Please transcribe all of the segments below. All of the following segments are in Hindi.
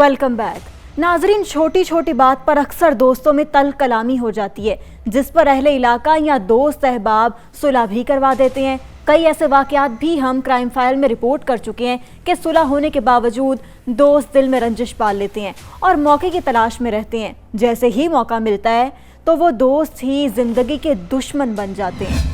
Welcome back. नाजरीन, छोटी छोटी बात पर अक्सर दोस्तों में तल कलामी हो जाती है, जिस पर अहले इलाका या दोस्त अहबाब सुलह भी करवा देते हैं। कई ऐसे वाकयात भी हम क्राइम फाइल में रिपोर्ट कर चुके हैं कि सुलह होने के बावजूद दोस्त दिल में रंजिश पाल लेते हैं और मौके की तलाश में रहते हैं। जैसे ही मौका मिलता है तो वो दोस्त ही जिंदगी के दुश्मन बन जाते हैं।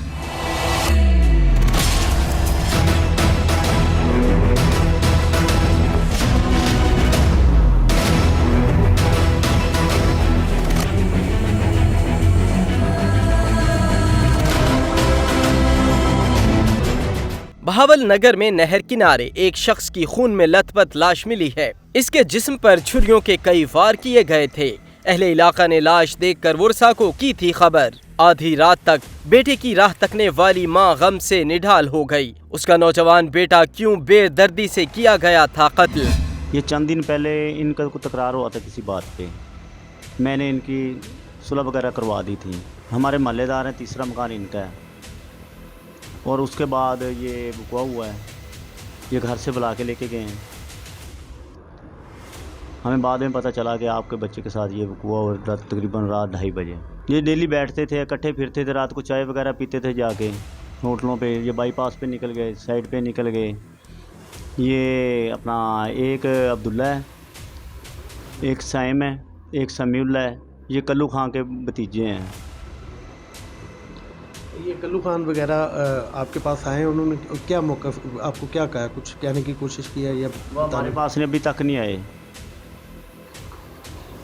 बहावल नगर में नहर किनारे एक शख्स की खून में लथपथ लाश मिली है। इसके जिस्म पर छुरियों के कई वार किए गए थे। अहले इलाका ने लाश देखकर वर्षा को की थी खबर। आधी रात तक बेटे की राह तकने वाली मां गम से निढाल हो गई। उसका नौजवान बेटा क्यों बेदर्दी से किया गया था कत्ल। ये चंद दिन पहले इनका को तकरार हुआ था किसी बात पे। मैंने इनकी सुलह वगैरह करवा दी थी। हमारे महल्लेदार हैं, तीसरा मकान इनका है। और उसके बाद ये रुका हुआ है, ये घर से बुला के लेके गए हैं। हमें बाद में पता चला कि आपके बच्चे के साथ ये हुआ, और तकरीबन रात 2:30 बजे। ये डेली बैठते थे, इकट्ठे फिरते थे, रात को चाय वगैरह पीते थे जाके होटलों पे। ये बाईपास पे निकल गए, साइड पे निकल गए। ये अपना एक अब्दुल्ला है, एक साइम है, एक समीउल्ला है। ये कल्लू खां के भतीजे हैं। ये कल्लू खान वगैरह आपके पास आए हैं, उन्होंने क्या मौका आपको क्या कहा, कुछ कहने की कोशिश की है या हमारे पास अभी तक नहीं आए।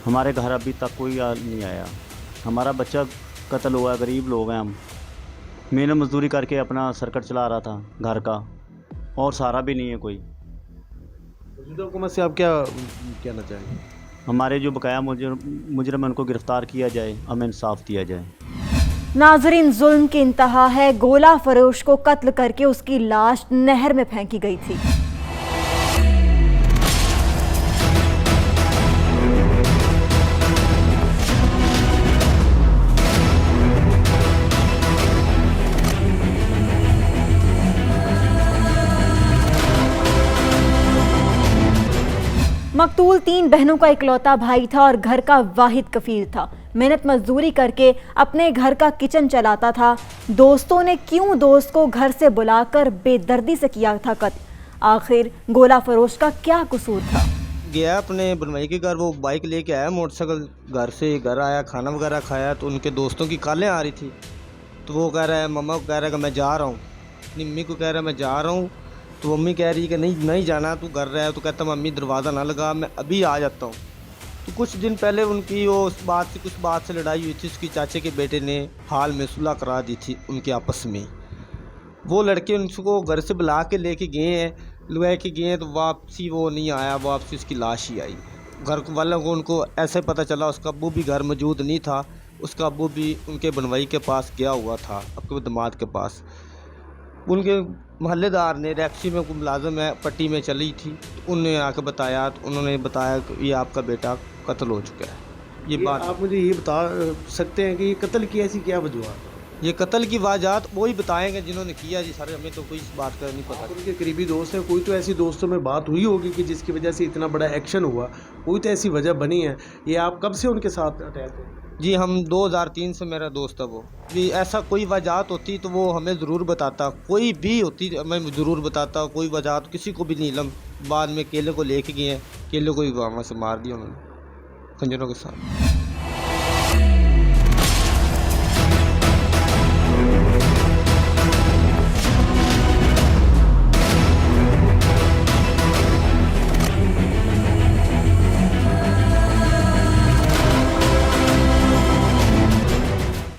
हमारे घर अभी तक कोई नहीं आया। हमारा बच्चा कत्ल हुआ है, गरीब लोग हैं हम। मेहनत मजदूरी करके अपना सर्कट चला रहा था घर का, और सारा भी नहीं है कोई। मौजूदा हुकूमत से आप क्या कहना चाहेंगे? हमारे जो बकाया मुजरिम उनको गिरफ़्तार किया जाए, हमें इंसाफ दिया जाए। नाजरीन, जुल्म की इंतहा है। गोला फरोश को कत्ल करके उसकी लाश नहर में फेंकी गई थी। मकतूल 3 बहनों का इकलौता भाई था और घर का वाहिद कफील था। मेहनत मजदूरी करके अपने घर का किचन चलाता था। दोस्तों ने क्यों दोस्त को घर से बुलाकर बेदर्दी से किया था कत्ल? आखिर गोला फरोश का क्या कसूर था? गया अपने बनवाई के घर, वो बाइक लेके आया मोटरसाइकिल, घर से घर आया, खाना वगैरह खाया तो उनके दोस्तों की कॉलें आ रही थी। तो वो कह रहा है, मम्मा को कह रहा है कि मैं जा रहा हूँ, अपनी मम्मी को कह रहा है मैं जा रहा हूँ। तो मम्मी कह रही है कि नहीं जाना, तू घर रहा है। तो कहता मम्मी दरवाज़ा ना लगा, मैं अभी आ जाता हूँ। तो कुछ दिन पहले उनकी वो कुछ बात से लड़ाई हुई थी। उसकी चाचे के बेटे ने हाल में सुलह करा दी थी उनके आपस में। वो लड़के उनको घर से बुला के लेके गए हैं, ले के गए हैं, तो वापसी वो नहीं आया। वापसी उसकी लाश ही आई। घर वालों को उनको ऐसे पता चला उसका अब्बू भी घर मौजूद नहीं था। उसका अब्बू भी उनके बनवाई के पास गया हुआ था, अपने दामाद के पास। उनके महल्लेदार ने, रैक्सी में कोई मुलाजिम है, पट्टी में चली थी, तो उन्होंने आके बताया। तो उन्होंने बताया कि ये आपका बेटा कत्ल हो चुका है। ये बात आप मुझे ये बता सकते हैं कि ये कत्ल की ऐसी क्या वजूहत? ये कत्ल की वजह वही बताएंगे जिन्होंने किया जी। सारे हमें तो कोई इस बात का नहीं पता। उनके करीबी दोस्त हैं, कोई तो ऐसी दोस्तों में बात हुई होगी कि जिसकी वजह से इतना बड़ा एक्शन हुआ, कोई तो ऐसी वजह बनी है। ये आप कब से उनके साथ अटैच हैं? जी हम 2003 से मेरा दोस्त है। वो भी ऐसा कोई वजह होती तो वो हमें ज़रूर बताता, कोई भी होती हमें ज़रूर बताता। कोई वजह किसी को भी नहीं लम। बाद में केले को लेके गए हैं, केले को भी वहाँ से मार दिया उन्होंने खंजरों के साथ।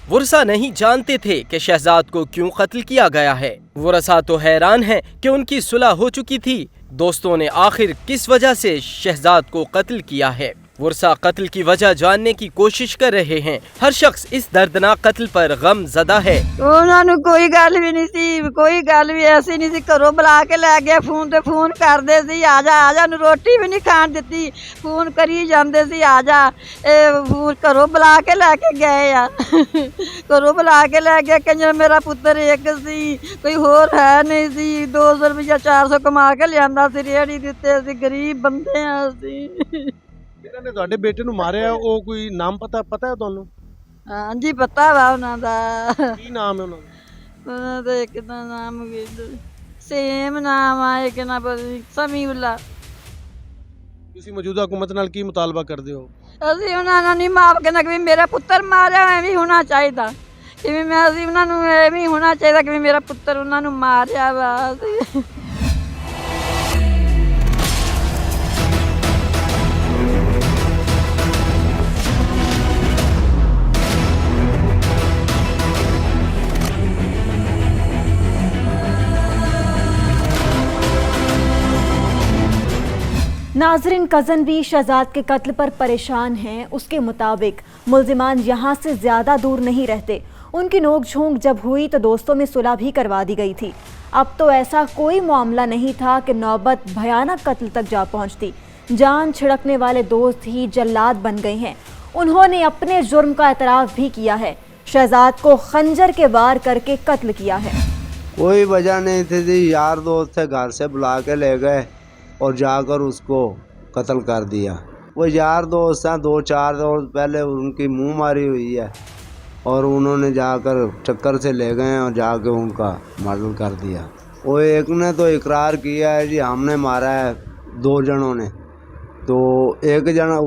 वर्षा नहीं जानते थे कि शहजाद को क्यों कत्ल किया गया है। वर्षा तो हैरान है कि उनकी सुलह हो चुकी थी। दोस्तों ने आखिर किस वजह से शहजाद को कत्ल किया है। वर्षा कत्ल की वजह जानने की कोशिश कर रहे हैं। हर शख्स इस दर्दनाक कत्ल पर गम ज़दा है। उन्होंने कोई गल भी नहीं सी, कोई गल भी ऐसी नहीं सी। घरों बुला के लै गए, फोन ते फोन करदे सी, आ जा, रोटी भी नहीं खाण दित्ती, फोन करी जांदे सी, आ जा। फोन घरों बुला के लैके गए आ। घरों बुला के लै गए, कंजर मेरा पुत्तर एक सी, कोई होर है नहीं सी। 200 रुपया 400 कमा के लियांदा सी, रेहड़ी दित्ते सी, गरीब बंदे आ असीं। ਜਿਨ੍ਹਾਂ ਨੇ ਤੁਹਾਡੇ ਬੇਟੇ ਨੂੰ ਮਾਰਿਆ ਉਹ ਕੋਈ ਨਾਮ ਪਤਾ ਹੈ ਤੁਹਾਨੂੰ? ਹਾਂਜੀ ਪਤਾ ਵਾ ਉਹਨਾਂ ਦਾ। ਕੀ ਨਾਮ ਹੈ ਉਹਨਾਂ ਦਾ? ਉਹਨਾਂ ਦਾ ਇੱਕ ਦਾ ਨਾਮ ਸੇਮ ਨਾਮ ਆ, ਇੱਕ ਨਾ ਸਮੀਉਲਾ। ਤੁਸੀਂ ਮੌਜੂਦਾ ਹਕੂਮਤ ਨਾਲ ਕੀ ਮੁਤਾਲਬਾ ਕਰਦੇ ਹੋ? ਅਸੀਂ ਉਹਨਾਂ ਨੂੰ ਨਹੀਂ ਮਾਫ ਕਰਨਾ ਕਿ ਮੇਰਾ ਪੁੱਤਰ ਮਾਰਿਆ, ਐਵੇਂ ਹੋਣਾ ਚਾਹੀਦਾ। ਕਿਵੇਂ ਅਸੀਂ ਉਹਨਾਂ ਨੂੰ ਐਵੇਂ ਹੋਣਾ ਚਾਹੀਦਾ ਕਿ ਮੇਰਾ ਪੁੱਤਰ ਉਹਨਾਂ ਨੂੰ ਮਾਰਿਆ ਵਾ। नाजरीन, कज़न भी शहजाद के कत्ल पर परेशान हैं। उसके मुताबिक मुल्जिमान यहाँ से ज़्यादा दूर नहीं रहते। उनकी नोक झोंक जब हुई तो दोस्तों में सुलह भी करवा दी गई थी। अब तो ऐसा कोई मामला नहीं था कि नौबत भयानक कत्ल तक जा पहुँचती। जान छिड़कने वाले दोस्त ही जल्लाद बन गए हैं। उन्होंने अपने जुर्म का एतराफ़ भी किया है। शहजाद को खंजर के वार करके कत्ल किया है। कोई वजह नहीं थी, यार दोस्त थे, घर से बुला के ले गए और जाकर उसको कत्ल कर दिया। वो यार दोस्त हैं, 2-4 दोस्त पहले उनकी मुंह मारी हुई है और उन्होंने जाकर चक्कर से ले गए और जाके उनका मर्डर कर दिया। वो एक ने तो इकरार किया है जी हमने मारा है, 2 जनों ने। तो एक जना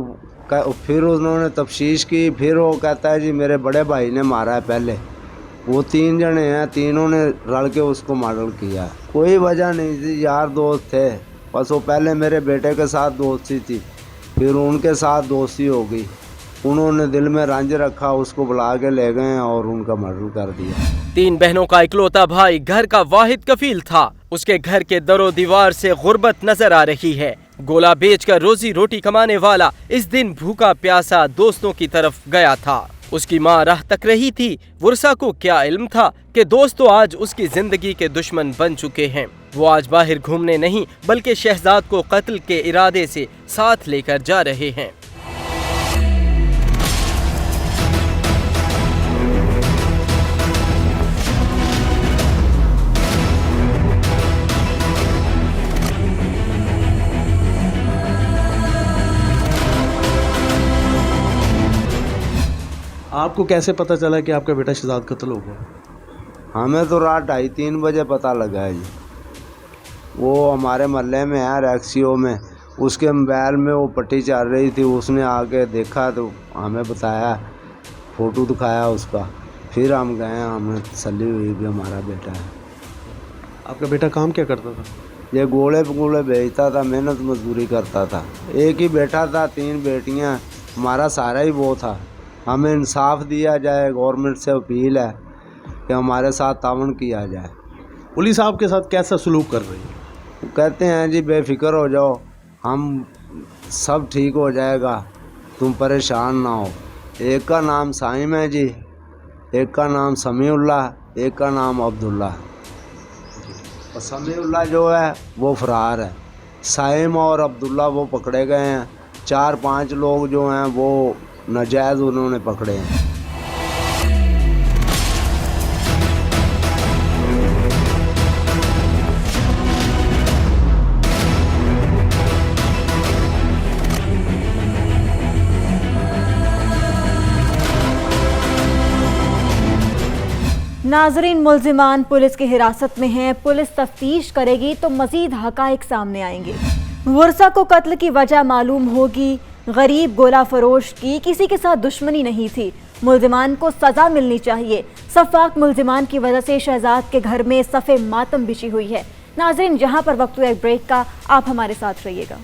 फिर उन्होंने तफ्तीश की, फिर वो कहता है जी मेरे बड़े भाई ने मारा है पहले। वो 3 जने हैं, तीनों ने रल के उसको मर्डर किया। कोई वजह नहीं थी, यार दोस्त थे। बस वो पहले मेरे बेटे के साथ दोस्ती थी, फिर उनके साथ दोस्ती हो गई। उन्होंने दिल में रंज रखा, उसको बुला के ले गए और उनका मर्डर कर दिया। 3 बहनों का इकलौता भाई घर का वाहिद कफील था। उसके घर के दरो दीवार से गुर्बत नजर आ रही है। गोला बेचकर रोजी रोटी कमाने वाला इस दिन भूखा प्यासा दोस्तों की तरफ गया था। उसकी माँ राह तक रही थी। वर्षा को क्या इल्म था कि दोस्तों आज उसकी जिंदगी के दुश्मन बन चुके हैं। वो आज बाहर घूमने नहीं बल्कि शहजाद को कत्ल के इरादे से साथ लेकर जा रहे हैं। आपको कैसे पता चला कि आपका बेटा शहजाद कत्ल हो गया? हमें तो रात 2:30-3 बजे पता लगा है जी। वो हमारे मोहल्ले में है रैक्सियो में, उसके मोबाइल में वो पट्टी चल रही थी, उसने आके देखा तो हमें बताया, फ़ोटो दिखाया उसका। फिर हम गए, हमें तसल्ली हुई कि हमारा बेटा है। आपका बेटा काम क्या करता था? ये गोले बेचता था, मेहनत मजदूरी करता था। एक ही बेटा था, 3 बेटियां, हमारा सारा ही वो था। हमें इंसाफ दिया जाए, गवर्नमेंट से अपील है कि हमारे साथ तावन किया जाए। पुलिस आपके साथ कैसा सलूक कर रही है? वो कहते हैं जी बेफिक्र हो जाओ, हम सब ठीक हो जाएगा, तुम परेशान ना हो। एक का नाम साइम है जी, एक का नाम समीउल्ला, एक का नाम अब्दुल्ला। और समीउल्ला जो है वो फरार है, साइम और अब्दुल्ला वो पकड़े गए हैं। 4-5 लोग जो हैं वो नाजायज़ उन्होंने पकड़े हैं। नाजरीन, मुल्जिमान पुलिस की हिरासत में हैं। पुलिस तफ्तीश करेगी तो मजीद हकाइक सामने आएंगे। वर्षा को कत्ल की वजह मालूम होगी। गरीब गोला फरोश की किसी के साथ दुश्मनी नहीं थी। मुल्जिमान को सज़ा मिलनी चाहिए। सफाक मुल्जिमान की वजह से शहजाद के घर में सफ़े मातम बिछी हुई है। नाजरीन, जहां पर वक्त हुआ एक ब्रेक का, आप हमारे साथ रहिएगा।